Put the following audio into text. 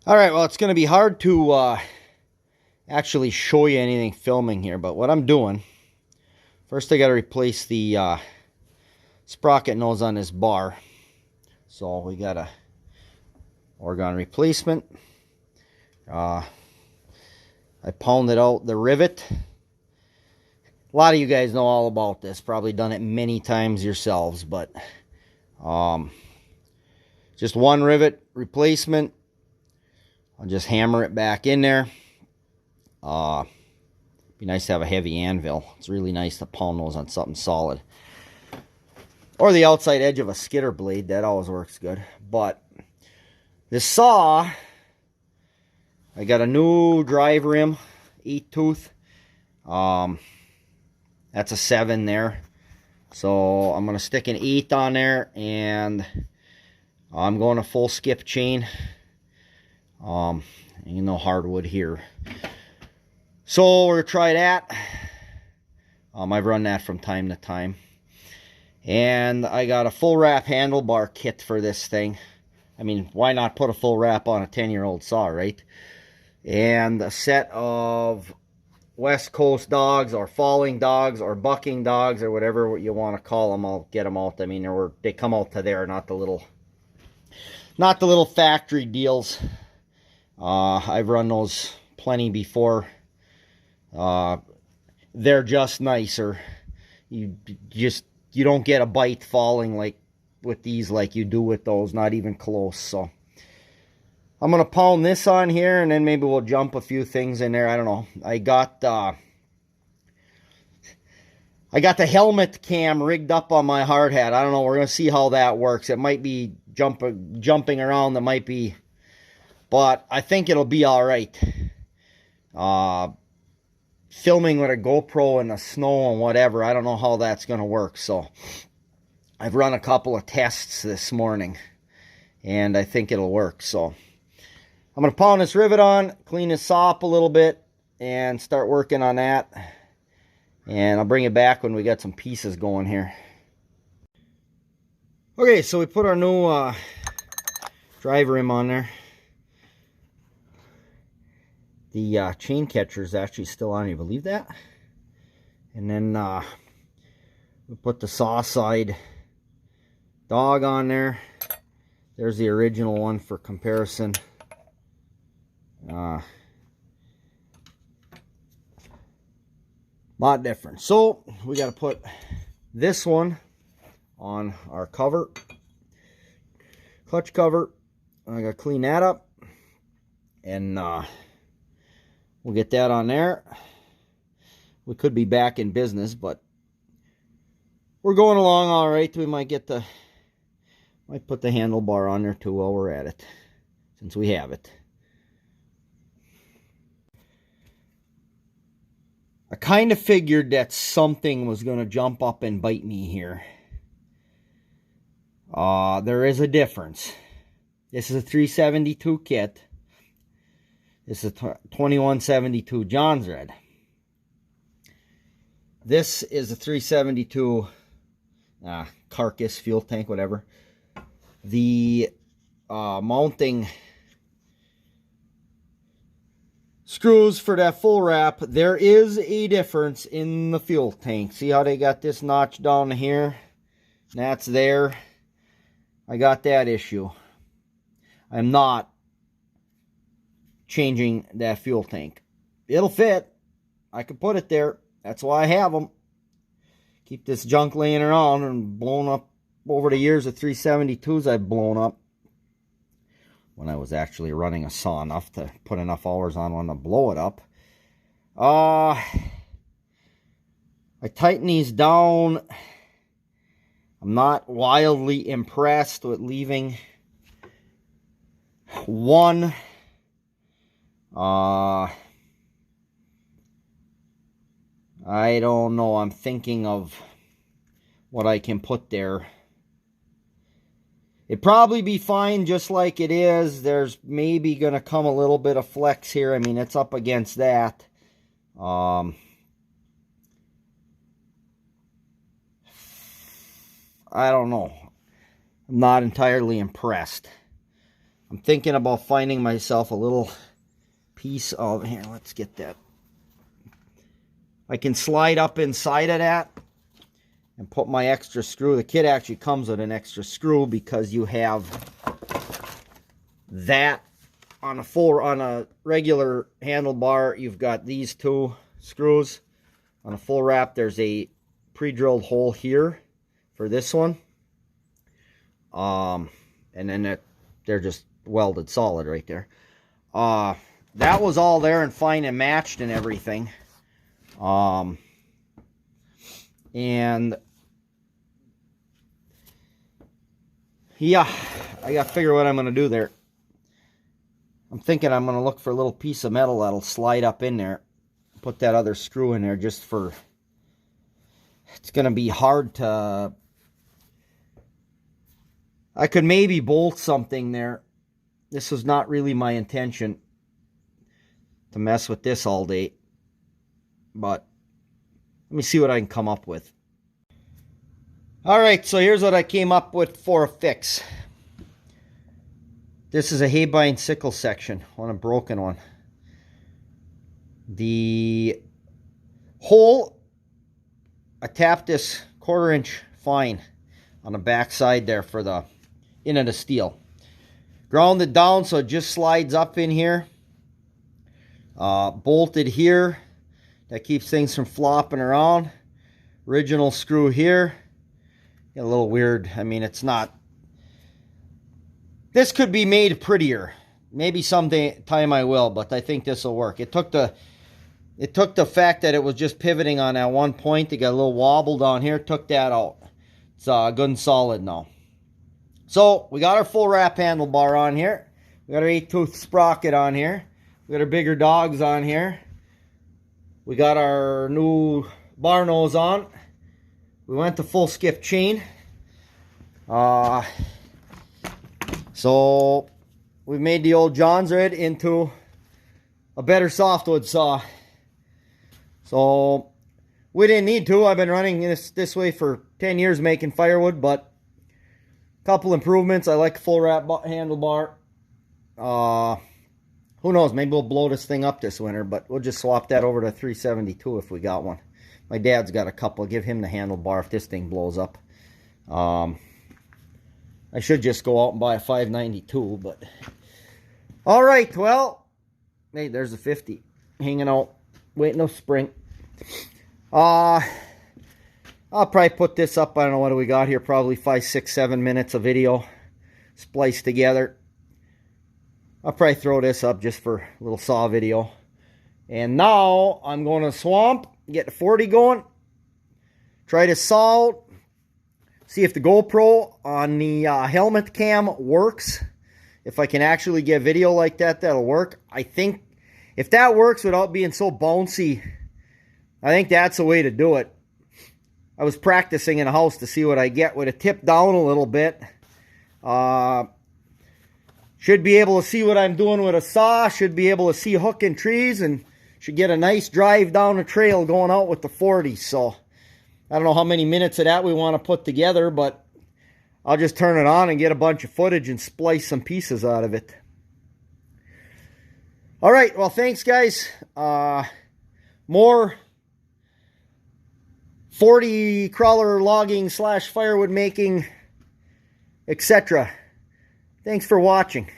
All right, well, it's going to be hard to actually show you anything filming here, but what I'm doing, first I got to replace the sprocket nose on this bar. So we got a orgone replacement. I pounded out the rivet. A lot of you guys know all about this, probably done it many times yourselves, but just one rivet replacement. I'll just hammer it back in there. Be nice to have a heavy anvil. It's really nice to pound those on something solid. Or the outside edge of a skidder blade. That always works good. But this saw, I got a new drive rim, 8-tooth. That's a 7 there. So I'm going to stick an 8 on there, and I'm going to full skip chain. You know, hardwood here. So we're going to try that. I've run that from time to time. And I got a full wrap handlebar kit for this thing. I mean, why not put a full wrap on a 10-year-old saw, right? And a set of West Coast dogs, or falling dogs, or bucking dogs, or whatever you want to call them. I'll get them out. I mean, they come out to there, not the little factory deals. I've run those plenty before. They're just nicer. You don't get a bite falling like with these like you do with those, not even close. So I'm gonna pound this on here, and then maybe we'll jump a few things in there. I don't know. I got the helmet cam rigged up on my hard hat. I don't know. We're gonna see how that works. It might be jumping around. It might be, but I think it'll be all right. Filming with a GoPro in the snow and whatever, I don't know how that's going to work. So I've run a couple of tests this morning, and I think it'll work. So I'm going to pound this rivet on, clean this saw up a little bit, and start working on that. And I'll bring it back when we got some pieces going here. Okay, so we put our new drive rim on there. The chain catcher is actually still on. You believe that? And then we put the saw side dog on there. There's the original one for comparison. Lot different. So we got to put this one on our cover, clutch cover. I got to clean that up, and we'll get that on there. We could be back in business, but we're going along all right. We might put the handlebar on there too while we're at it, since we have it. I kind of figured that something was going to jump up and bite me here. There is a difference. This is a 372 kit. This is a 2172 Jonsered. This is a 372 carcass, fuel tank, whatever. The mounting screws for that full wrap, there is a difference in the fuel tank. See how they got this notch down here? That's there. I got that issue. I'm not changing that fuel tank. It'll fit. I can put it there. That's why I have them. Keep this junk laying around and blown up over the years. The 372s I've blown up when I was actually running a saw enough to put enough hours on one to blow it up. I tighten these down. I'm not wildly impressed with leaving one. I don't know. I'm thinking of what I can put there. It'd probably be fine just like it is. There's maybe going to come a little bit of flex here. I mean, it's up against that. I don't know. I'm not entirely impressed. I'm thinking about finding myself a little piece of, here, let's get that. I can slide up inside of that and put my extra screw. The kit actually comes with an extra screw because you have that on a regular handlebar. You've got these two screws. On a full wrap, there's a pre-drilled hole here for this one. And then they're just welded solid right there. That was all there and fine and matched and everything. And yeah, I got to figure what I'm going to do there. I'm thinking I'm going to look for a little piece of metal that'll slide up in there. Put that other screw in there just for... It's going to be hard to... I could maybe bolt something there. This was not really my intention to mess with this all day. But let me see what I can come up with. Alright, so here's what I came up with for a fix. This is a hay-bind sickle section on a broken one. The hole, I tapped this 1/4 inch fine on the back side there for the into the steel. Ground it down so it just slides up in here. Bolted here. That keeps things from flopping around. Original screw here. A little weird. I mean, it's not... This could be made prettier. Maybe sometime I will, but I think this will work. It took the fact that it was just pivoting on that one point. It got a little wobble down here. Took that out. It's good and solid now. So, we got our full wrap handlebar on here. We got our 8-tooth sprocket on here. We got our bigger dogs on here. We got our new bar nose on. We went to full skip chain. So, we've made the old Jonsered into a better softwood saw. So, we didn't need to. I've been running this way for 10 years making firewood, but a couple improvements. I like full wrap handlebar. Who knows, maybe we'll blow this thing up this winter, but we'll just swap that over to 372 if we got one. My dad's got a couple. Give him the handlebar if this thing blows up. I should just go out and buy a 592, but... Alright, well... Hey, there's a 50. Hanging out. Waiting to spring. I'll probably put this up. I don't know what do we got here. Probably 5, 6, 7 minutes of video. Spliced together. I'll probably throw this up just for a little saw video. And now I'm going to swamp. Get the 40 going. Try to saw out. See if the GoPro on the helmet cam works. If I can actually get video like that, that'll work. I think if that works without being so bouncy, I think that's the way to do it. I was practicing in a house to see what I get with it tipped down a little bit. Should be able to see what I'm doing with a saw. Should be able to see hooking trees and should get a nice drive down the trail going out with the 40. So I don't know how many minutes of that we want to put together, but I'll just turn it on and get a bunch of footage and splice some pieces out of it. All right, well, thanks, guys. More 40 crawler logging / firewood making, etc. Thanks for watching.